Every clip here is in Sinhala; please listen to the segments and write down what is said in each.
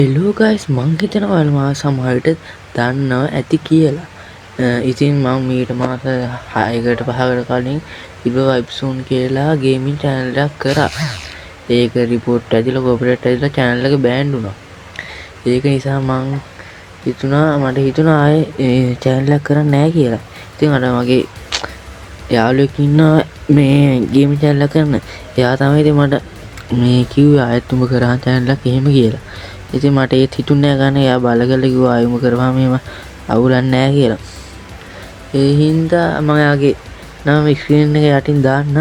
හෙලෝ ගයිස් මං හිතනවා ඔයාලා සමහර විට දන්නවා ඇති කියලා. ඉතින් මම මීට මාස 6කට 5කට කලින් ඉබ වයිබ්සූන් කියලා ගේමින් channel එකක් කරා. ඒක report ඇදිලා copyright ඇදිලා channel එක බෑන් වුණා. ඒක නිසා මං මට හිතුණා ආයේ channel එකක් කරන්න නැහැ කියලා. ඉතින් අර මගේ යාළුවෙක් ඉන්නවා මේ ගේමින් channel එක කරන. එයා තමයි ඉතින් මට මේ කිව්වේ ආයෙත් උඹ කරා channel එකක් එහෙම කියලා. ඉතින් මට ඒත් හිතුන්නේ නැහැ ගන්න. එයා බලගල කිව්වා ආයෙම කරපුවාම එහෙම අවුලක් නැහැ කියලා. ඒ හින්දා මම එයාගේ නම ස්ක්‍රීන් එක යටින් දාන්න.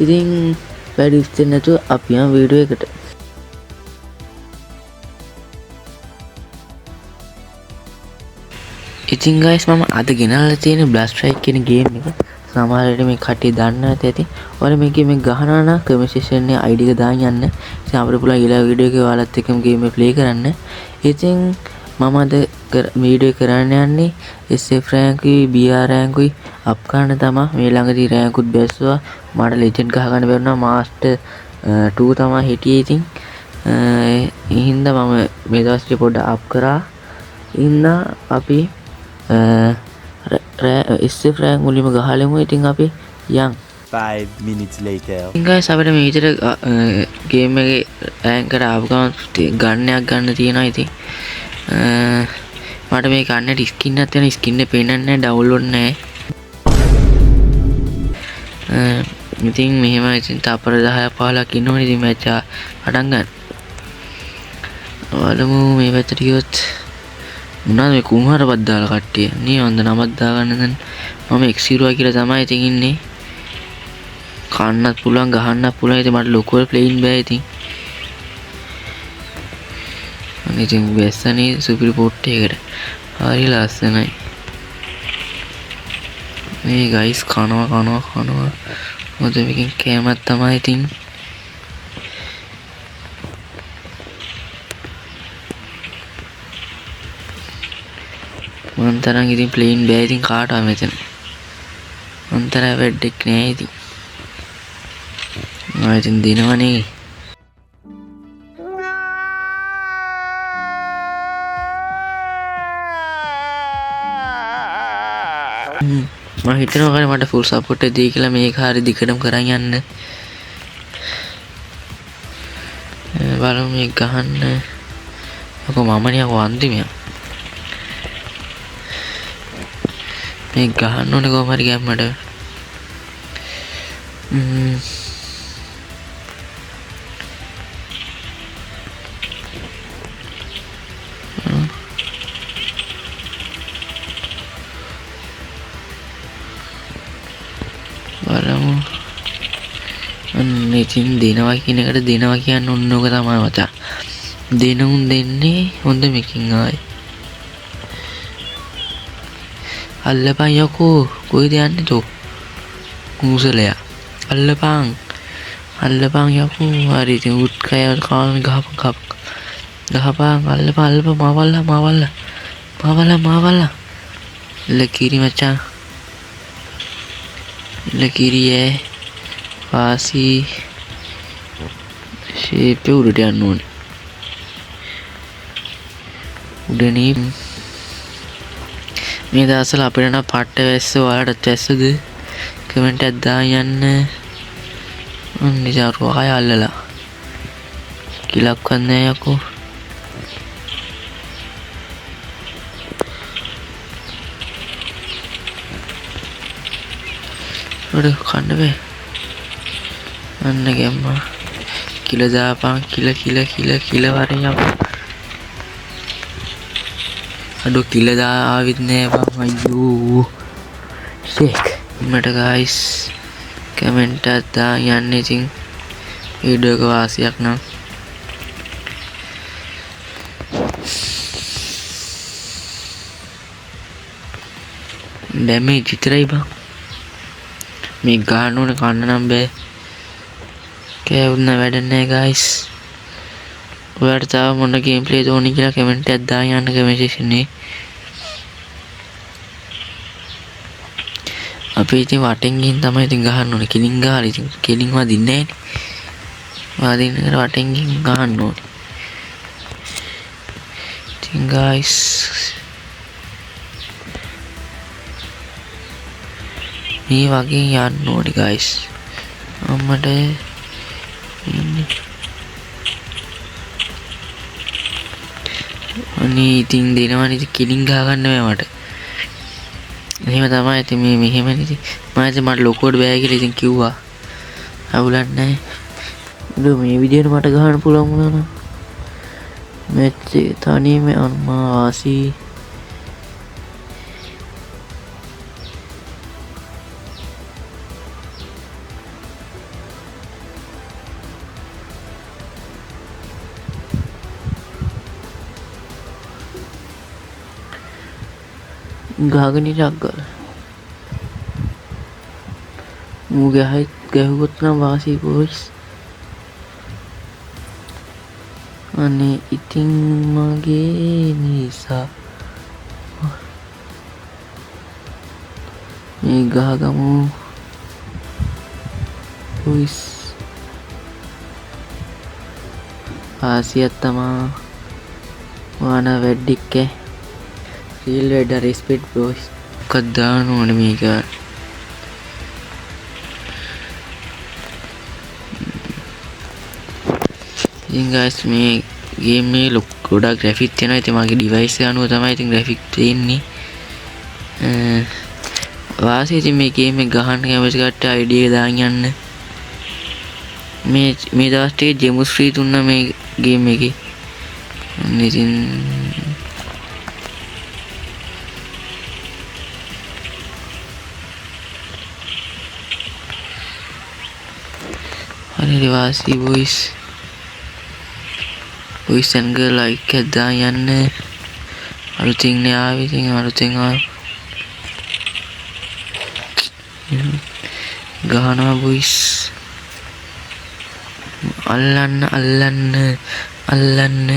ඉතින් වැඩි විස්තර නැතුව අපි යමු වීඩියෝ එකට. ඉතින් guys මම අද ගෙනල්ලා තියෙන Blast Strike කියන ගේම් එක සමහර විට මේ කට්ටිය දන්නේ නැති ඇති. ඔයාලා මේකේ මේ ගහනවා නම් කමෙන්ට් සෙක්ෂන් එකේ ID එක දාන්න යන්න. ඉතින් අපිට පුළුවන් ඊළඟ වීඩියෝ එකේ ඔයාලත් එක්කම ගේම් එක ප්ලේ කරන්න. ඉතින් මම අද වීඩියෝ කරන්න යන්නේ SF රෑන්කුයි BR රෑන්කුයි අප් කරන්න තමයි. මේ ළඟදී රෑන්කුත් බැස්සුවා. මට ලෙජන්ඩ් ගහ ගන්න බැරුණා. මාස්ටර් 2 තමයි හිටියේ. ඉතින් ඒ හින්දා මම මේ දවස්වල පොඩ්ඩක් අප් කරා. ඉන්න අපි SF රෑන්ක් මුලින්ම ගහලමු. ඉතින් අපි යන් 5 minutes later. guys අපිට මේ විදිහට ගේම් එකේ රෑන්ක් එකට ආපු ගමන් ගන්නයක් ගන්න තියෙනවා. ඉතින් මට මේ ගන්නට ස්කින් එකක් තියෙනවා. ස්කින් එක පේන්නේ නැහැ, ඩවුන්ලෝඩ් නැහැ. ඉතින් මෙහෙම ඉතින් තපර 10ක් 15ක් ඉන්නවනේ. ඉතින් මැච් පටන් ගන්න. බලමු මේ පැත්තට ගියොත් මොනවාද මේ කුමාරපත් දාලා කට්ටිය. නේ වන්ද නමක් දාගන්න දැන් මම X0 කියලා තමයි ඉතින් ඉන්නේ. කන්නත් පුළුවන් ගහන්නත් පුළුවන්. ඉතින් මට ලොකුවට ප්ලේයින් බෑ. ඉතින් බැස්සනේ සුපිරි පොට් එකකට. හරි ලස්සනයි. මේ ගයිස් කනවා. මොකද මේකෙන් කෑමක් තමයි ඉතින්. මන් තරම් ඉතින් ප්ලේන් බෑ ඉතින් කාටවත් මෙතන. මන් තරම් වැඩක් නෑ ඉතින්. ඉතින් දිනවනේ. මම හිතනවා මට ෆුල් සපෝට් එක දෙයි කියලා මේක හරිය දිගටම කරන් යන්න. බලමු මේක ගහන්න. අකෝ මමනේ අකෝ අන්තිමයා. මේ ගහන්න ඕනේ කොහොම හරි ගැම්මට. බලමු. ඉතින් දෙනවා කියන එකට දෙනවා කියන්න ඕන ඕක තමයි මචං. දෙනුන් දෙන්නේ හොඳ මේකින් ආයි. අල්ලපන් යකෝ කොයිද යන්නේ තෝ මූසලයා. අල්ලපන් යකෝ. හරි ඉතින් උත් කය කාලේ ගහපන් අල්ලපන් මාවල්ලා ලකිරි මචං. ලකිරියේ වාසි ෂේප් උඩට යන්න ඕනේ. උඩනේ මේ දවස්වල අපිට නම් පට්ට වැස්ස. ඔයාලටත් වැස්සද? කමෙන්ට් එකක් දාන්න යන්න. නිජාරු ආය අල්ලලා කිලක්වත් නැහැ යකෝ. ඔඩ කන්න බෑ. අන්න ගැම්මා. කිල දාපන්. කිල වරෙන් යපන්. අඩෝ කිල ආවිත් නෑ බං. අයියෝ ෂේක්. මට ගයිස් කමෙන්ට් එකක් දාන්න යන්න. ඉතින් වීඩියෝ එක වාසියක් නම් ඩැමේජ් විතරයි බං. මේ ගන්න ඕනේ කන්න නම් බෑ. කෑවුන්න වැඩ නෑ ගයිස්. ඔයාලට තව මොන ගේම් ප්ලේ ඕනේ කියලා කමෙන්ට් එකක් දාන්න යන්න කමෙන්ට් සෙක්ෂන් එකේ. අපි ඉතින් වටෙන් ගිහින් තමයි ඉතින් ගහන්න ඕනේ. කිලින් ගහලා ඉතින් කිලින් වදින්නේ නෑනේ. වදින්න වටෙන් ගිහින් ගහන්න ඕනේ. guys මේ වගේ යන්න ඕනේ guys අම්මට ඉන්නේ අනේ ඉතින් දෙනවනේ ඉතින් කිලින් ගහ ගන්න බෑ මට එහෙම තමයි ඉතින් මේ මෙහෙමනේ ඉතින් මම ඉතින් මට ලොකුවට බෑ කියලා ඉතින් කිව්වා අවුලක් නැහැ මේ විදියට මට ගහන්න පුළුවන් වුණා නම් मैच थाने में अम्मा आसी गागनी जागल मुझे है गेहूं उतना वासी बोइस અને ඉතින් මගේ නිසා මේ ගහගමු උයිස් ආසියක් තමා වාන වැඩික්කේ රීල් වැඩ රිස්පෙක්ට් බොයිස් කද්දාන ඕනේ මේක ඉතින් guys මේ ගේම් මේ ගොඩක් ග්‍රැෆික් තියෙනවා ඉතින් මගේ ඩිවයිස් එක අනුව තමයි ඉතින් ග්‍රැෆික් තියෙන්නේ වාසිය ඉතින් මේ ගේම් එක ගහන්න කැමති කට්ටිය අයිඩි එක දාන් යන්න මේ දවස් ටිකේ ජෙමුස් ෆ්‍රී දුන්නා මේ ගේම් එකේ ඉතින් හරි වාසිය boys boys and girl like එකක් යන්න අලුතින් නේ ආවේ ඉතින් අලුතෙන් ගහනවා boys අල්ලන්න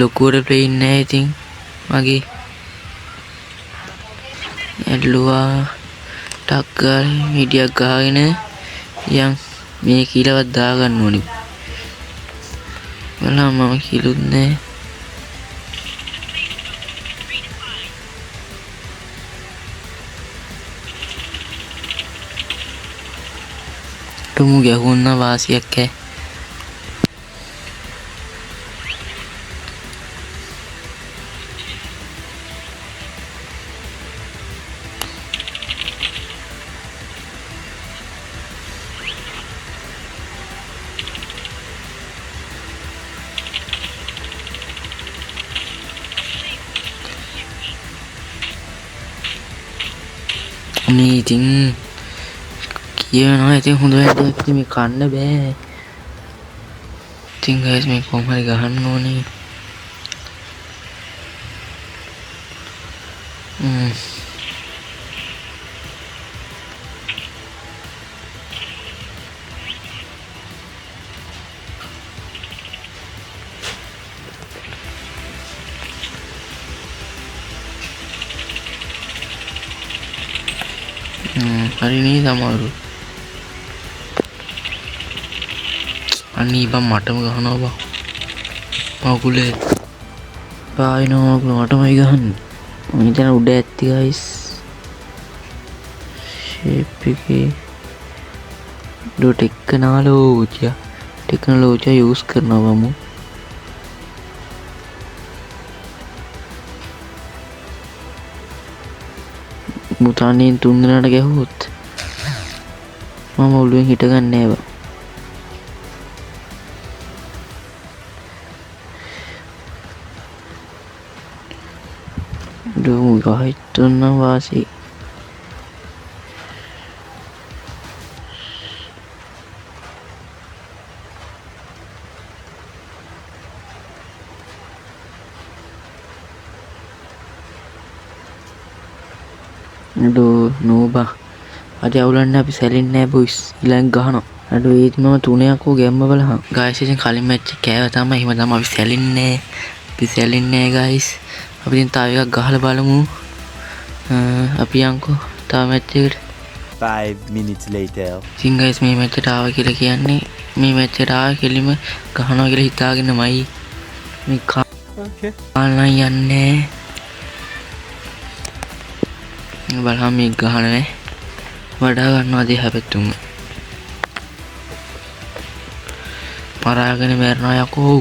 ලොකුවට ප්ලේ ඉන්නේ ඉතින් මගේ ඇඩ්ලුවා ටක් ගාලා මීඩියක් ගහගෙන යන් මේ කීලවත් දාගන්න ඕනේ Wala mama kilod na Tumugi ako na wasiyak ke මේ ඉතින් කියනවා ඉතින් හොඳ වැඩක් ඉතින් මේ කන්න බෑ ඉතින් guys මේ කොහොම හරි ගහන්න ඕනේ hari ini sama lu ani bang matam gahana ba magule paino matam ai gahan ini tan udah ඇති guys shape එකේ do टेक्नोलॉजी यूज करना बामු මුතානේ තුන් දෙනාට ගැහුවොත් මම ඔළුවෙන් හිට ගන්න නෑව දෝ ගහයිතුන්න වාසි Aduh, nubah. Ada awulannya අපි සැලෙන්නේ නැහැ boys. ඊළඟ ගහනවා. අඩෝ ඒත් මම තුනයක් හෝ ගැම්ම බලහන්. guys ඉතින් කලින් මැච් එක කෑවා තමයි. එහෙම තමයි අපි සැලෙන්නේ. අපි සැලෙන්නේ guys. අපි දැන් තව එකක් ගහලා බලමු. අපි යන්කෝ තව මැච් එකට. 5 minutes later. ඉතින් guys මේ මැච් එකට ආවා කියලා කියන්නේ මේ මැච් එකට ආවා කෙලිම ගහනවා කියලා හිතාගෙනමයි මේ Okay. ආල්ලා යන්නේ බලහන් මේ ගහනේ වඩා ගන්නවා දිහා පැතුම මරාගෙන මරනවා යකෝ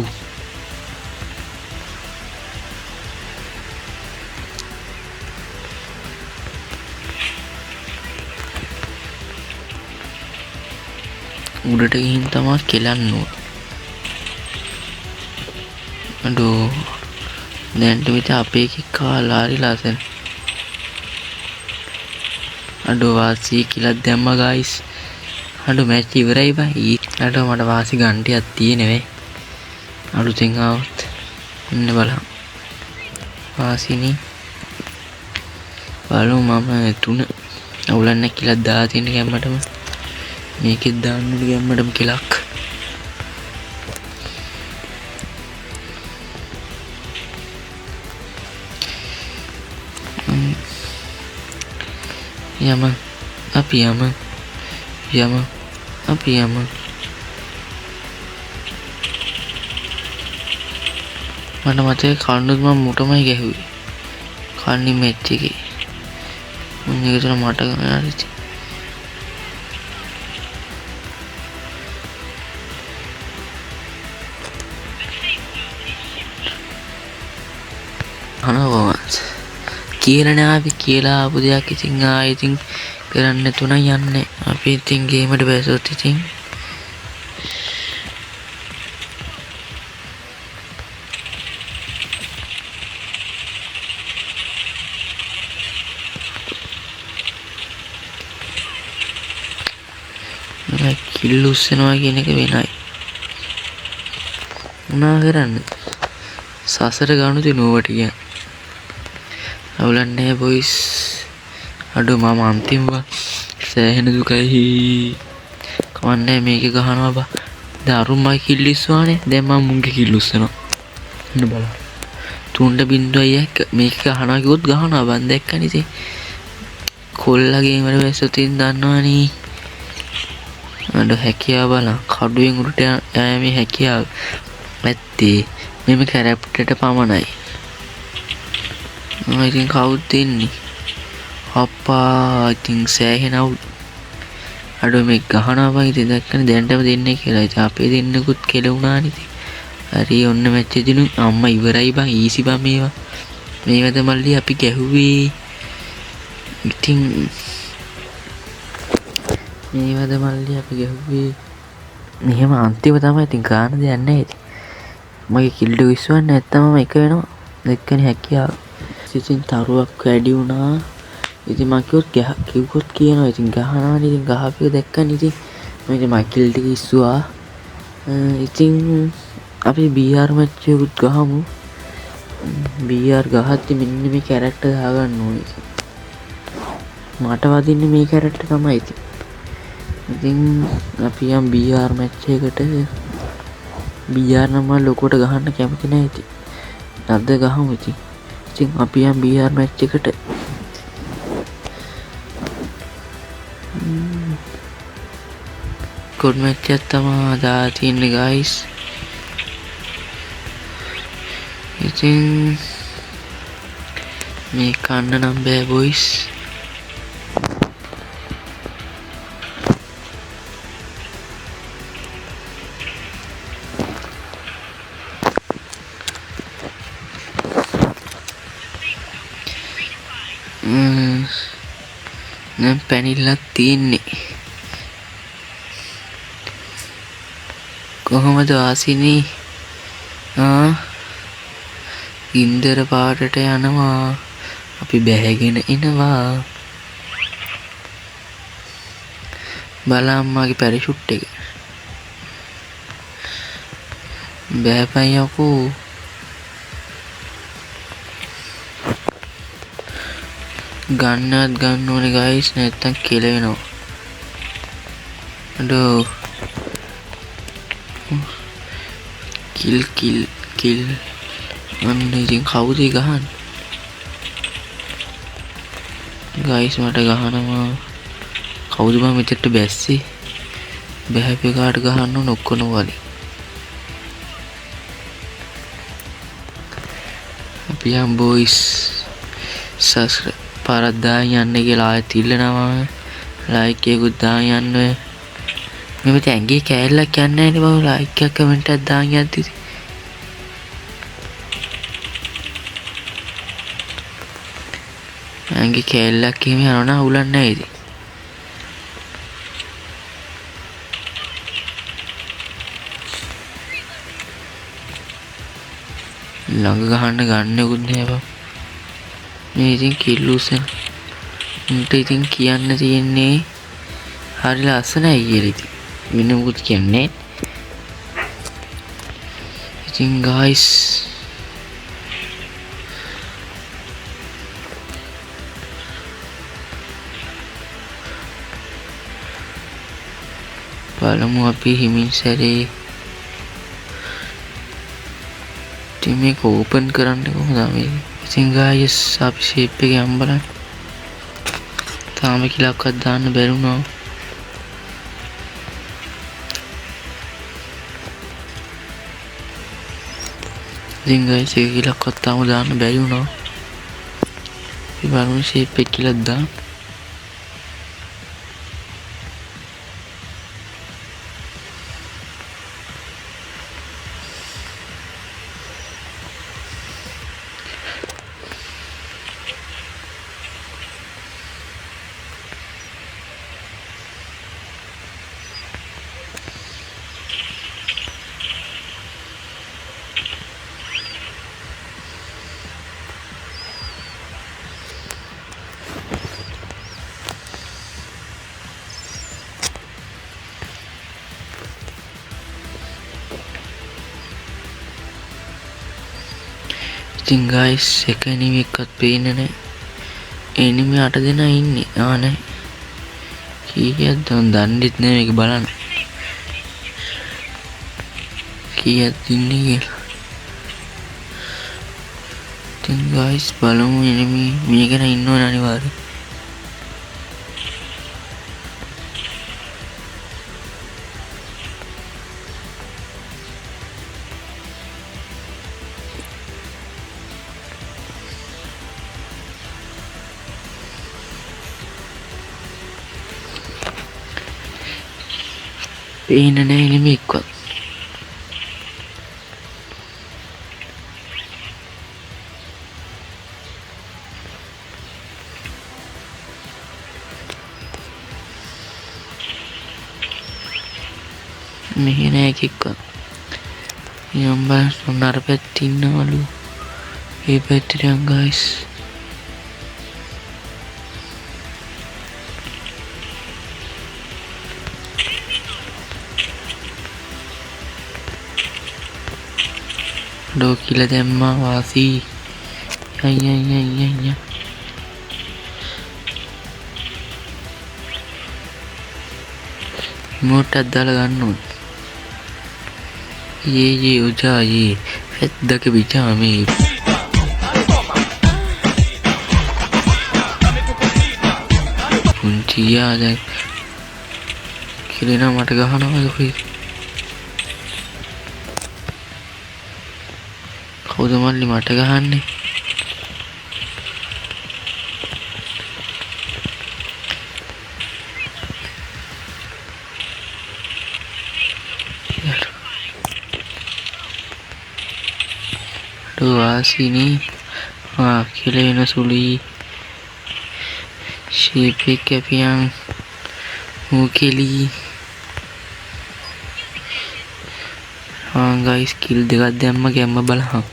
උඩට ගිහින් තමයි කෙලන්න ඕන අඩෝ දැන්ට විත අපේ කාලා හරි ලස්සන අඩෝ වාසි කිලක් දැම්ම ගයිස් අඩෝ මැච් ඉවරයි බයි අඩෝ මට වාසි ගන්ටියක් තියෙනවේ අලුතෙන් ආවොත් ඉන්න බලන්න වාසිනී බලමු මම 3 අවුලන්න කිලක් දාලා තියෙන ගැම්මටම මේකෙත් දාන්න ඕනේ ගැම්මටම කිලක් යම අපි යම අපි යම මට මතකයි කන්නොත් මම මුටමයි ගැහුවේ කන්නි මැච් එකේ මම ඒක තුන මට ගන්න ඉතින් අනවවත් කියලා නෑ අපි කියලා ආපු දෙයක් ඉතින් ආයෙ ඉතින් කරන්න තුන යන්නේ අපි ඉතින් ගේමට බැසොත් ඉතින් කිල්ල උස්සනවා කියන එක වෙනයි මොනා කරන්නේ සසර ගානු දිනුවට කියන අවුලන්නේ බොයිස් අඩෝ මම අන්තිම සෑහෙන දුකයි කවන්නේ මේක ගහනවා බා දරුම්මයි කිල්ලිස්වානේ දැන් මම මුංගේ කිල්ලුස්සනවා ඉන්න බලන්න 3.1 මේක ගහනවා කිව්වොත් ගහනවා බන් දැක්කනේ ඉතින් කොල්ලගේ වල වැස්සොතින් දන්නවනේ අඩෝ හැකියාව බලන්න කඩුවෙන් උඩට යෑමේ හැකියාව ඇත්තේ මෙම කැරක්ටරට පමණයි ඉතින් කවුද ඉන්නේ අප්පා ඉතින් සෑහෙන අවුල් අඩෝ මේ ගහනවා බං ඉතින් දැක්කනේ දැන්ටම දෙන්නේ කියලා ඉතින් අපේ දෙන්නෙකුත් කෙලුණානේ ඉතින් හරි ඔන්න මැච් එක දිනු අම්මා ඉවරයි බං ඊසි බං මේවද මල්ලි අපි ගැහුවේ ඉතින් මේවද මල්ලි අපි ගැහුවේ මෙහෙම අන්තිම තමයි ඉතින් ගාන දෙයක් නැහැ ඉතින් මගේ කිල්ඩ විශ්වන්නේ නැත්තම එක වෙනවා දැක්කනේ හැකියාව ඉතින් තරුවක් වැඩි වුණා ඉතින් මම කිව්වොත් කියනවා ඉතින් ගහනවානේ ඉතින් ගහපිය දැක්කනේ ඉතින් මම ඉතින් මයිකල් ටික ඉස්සුවා ඉතින් අපි BR මැච් එකකුත් ගහමු BR ගහද්දි මෙන්න මේ කැරක්ටර් දාගන්න ඕනේ ඉතින් මට වදින්නේ මේ කැරක්ටර් තමයි ඉතින් අපි යම් BR මැච් එකකට BR නම් ලොකුවට ගහන්න කැමති නැහැ ඉතින් නැද්ද ගහමු ඉතින් අපි යම් BR මැච් එකට ගොඩ් මැච් එකක් තමයි දා තියෙන්නේ ගයිස් ඉතින් මේ කන්න නම් බෑ බොයිස් දැන් පැනිල්ලක් තියෙන්නේ කොහොමද වාසිනී ඉන්දර පාටට යනවා අපි බැහැගෙන එනවා බලම්මාගේ පැරෂුට් එක බෑපන් යකෝ ගන්නත් ගන්න ඕනේ ගයිස් නැත්තම් කෙලවෙනවා අඩෝ කිල් අන්න ඉතින් කවුද ගහන්නේ ගයිස් මට ගහනවා කවුද මම මෙතෙට බැස්සේ බැහැපේ කාට ගහන්න ඕන ඔක්කොම වලින් අපියම් බොයිස් සබස්ක්‍රයිබ් පාරක් දාගෙන යන්න කියලා ආයෙත් ඉල්ලනවා. ලයික් එකකුත් දාගෙන යන්න. මේ මත ඇඟේ කෑල්ලක් යන්නේ නැහැ නේ බං. ලයික් එකක් කමෙන්ට් එකක් දාගෙන යද්දි ඇඟේ කෑල්ලක් එහෙම යනවා නම් අවුලක් නැහැ ඉතින්. ළඟ ගහන්න ගන්නෙකුත් නෑ බං. මේ ඉතින් කිල්ලුසෙන් උන්ට ඉතින් කියන්න තියෙන්නේ හරි ලස්සනයි කියලා ඉතින්. වෙන මොකුත් කියන්නේ ඉතින් ගයිස් බලමු අපි හිමින් සැරේ ඉතින් මේක ඕපන් කරන්න කොහොමද මේ. ඉතින් ගයිස් අපි ෂේප් එකේ යම් බලන්න. තාම කිලක්වත් දාන්න බැරි වුණා. ඉතින් ගයිස් එක කිලක්වත් තාම දාන්න බැරි වුණා. අපි බලමු ෂේප් එක කියලා දාන්න. ඉතින් ගයිස් එක එනිමි එකක්වත් පේන්නේ නැහැ. එනිමි 8 දෙනා ඉන්නේ. නැහැ. කීයක්ද දන්නෙත් නෑ මේක බලන්න. කීයක් ඉන්නේ කියලා. ඉතින් ගයිස් බලමු එනිමි මේකන ඉන්නවනේ අනිවාර්යයෙන්. පේන්නේ නැහැ එනිමි එක්කවත්. මෙහෙ නෑ එකෙක්වත්. යම් බලන්න අර පැත්තේ ඉන්නවලු. ඒ පැත්තට යන් ගයිස්. ඩෝ කියලා දැම්මා වාසි. අයියයියයියයිය. रिमोट දාලා ගන්න ඕනේ. ये उजा ये फैद्दा के पीछे हमें පුංචියා දැන් කිලිනා මට ගහනවා කොයි කවුද මල්ලි මට ගහන්නේ sini kile na suli shape kapiang mukeli guys kill දෙකක් දැම්ම ගැම්ම බලහන්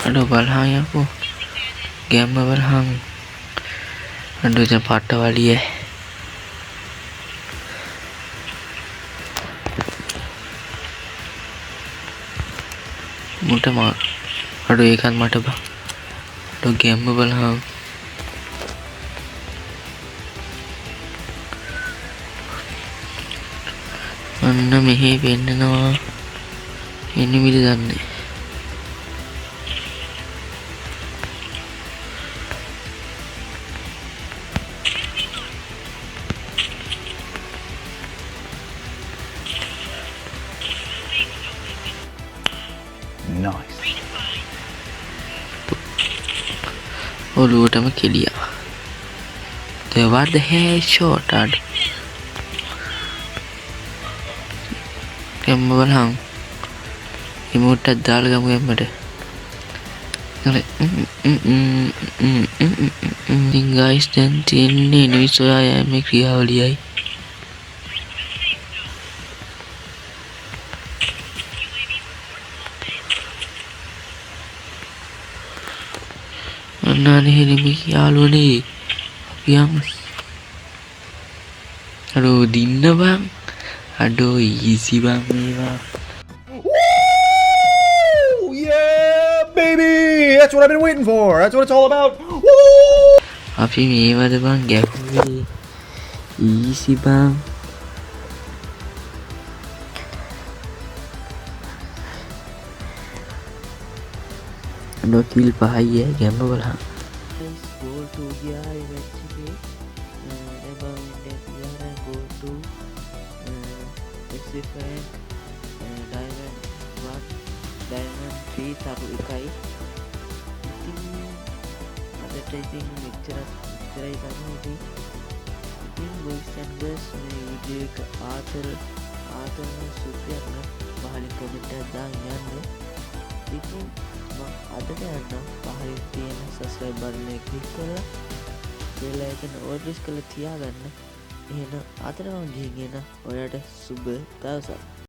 Aduh balhang aku. Game balhang. Aduh jangan patah wali ya. Mudah mah. Aduh ikan mata bang. Aduh game balhang. Mana mehe pennanawa. Ini මිල දන්නේ. Nice. ඔලුවටම කෙලියා. What the hell shot ad. Game balhang. Emote දාලා ගමු එම්මට. ඉතින් guys දැන් තියෙන්නේ නිවිස් ඔයා යෑමේ ක්‍රියාවලියයි. අන්නානේ හෙලිමි යාළුවනේ. අපි යමු. අඩෝ දින්න බං. අඩෝ easy බං මේවා. Yeah, baby! That's what I've been waiting for. That's what it's all about. Woo! අපි මේවද බං ගැහුවේ. easy බං. අඩෝ කිල් පහයි ගැම්ම බලහන්. goal 2 ගියා ඒ මැච් එකේ. එබා ඉන්නේ ගියා goal 2. XFN diamond 1 diamond 3 තරු එකයි. ඉතින් අදට ඉතින් මෙච්චරයි තමයි ඉතින්. ඉතින් boys and girls මේ වීඩියෝ එක ආතල් සුපියන්න පහලින් කමෙන්ට් එකක් දාන්න යන්න. ඉතින් අදට යන්න පහලින් තියෙන subscribe button එක click කරලා bell icon all press කරලා තියාගන්න. එහෙනම් අතට මම ගිහින් එන ඔයාලට සුබ දවසක්.